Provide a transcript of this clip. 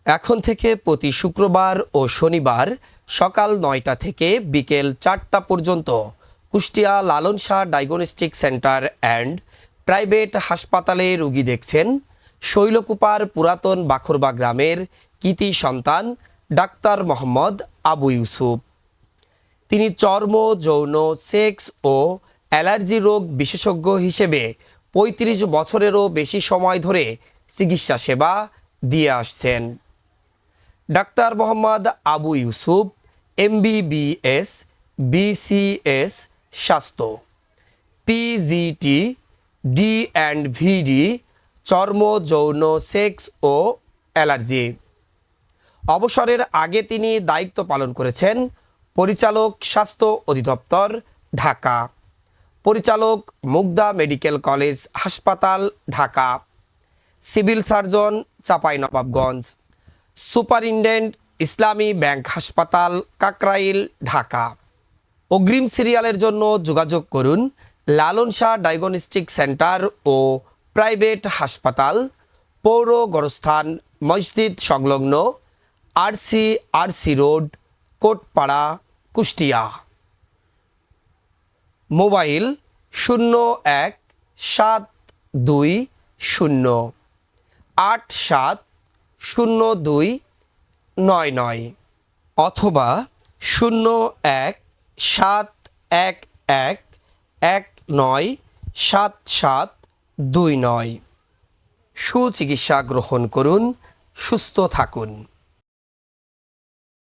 এখন থেকে প্রতি শুক্রবার ও শনিবার সকাল ৯টা থেকে বিকেল ৪টা পর্যন্ত Kushtia Lalon Shah diagnostic centre and private হাসপাতালে রোগী দেখছেন শৈলকুপার পুরাতন বাখরবা গ্রামের কৃতি সন্তান ডাক্তার মোহাম্মদ আবু ইউসুফ। তিনি চর্ম, যৌন, সেক্স ও অ্যালার্জি রোগ বিশেষজ্ঞ হিসেবে ৩৫ বছরেরও বেশি সময় ধরে চিকিৎসা সেবা দিয়ে আসছেন। Doctor Mohammad Abu Yusuf MBBS, BCS স্বাস্থ্য, PGT, D&VD চর্ম, যৌন, সেক্স ও অ্যালার্জি। অবসরের আগে তিনি দায়িত্ব পালন করেছেন পরিচালক, স্বাস্থ্য অধিদপ্তর, ঢাকা, পরিচালক, মুগদা মেডিকেল কলেজ হাসপাতাল, Dhaka, civil surgeon, Chapainawabganj, superintendent, ইসলামী ব্যাংক হাসপাতাল, কাকরাইল, ঢাকা। অগ্রিম সিরিয়ালের জন্য যোগাযোগ করুন লালন শাহ ডায়াগনস্টিক সেন্টার ও প্রাইভেট হাসপাতাল, পৌর গোরস্থান মসজিদ সংলগ্ন, RC road, Kotpara, Kushtia. Mobile 0170870299 অথবা 017111197729। সুচিকিৎসা গ্রহণ করুন, সুস্থ থাকুন।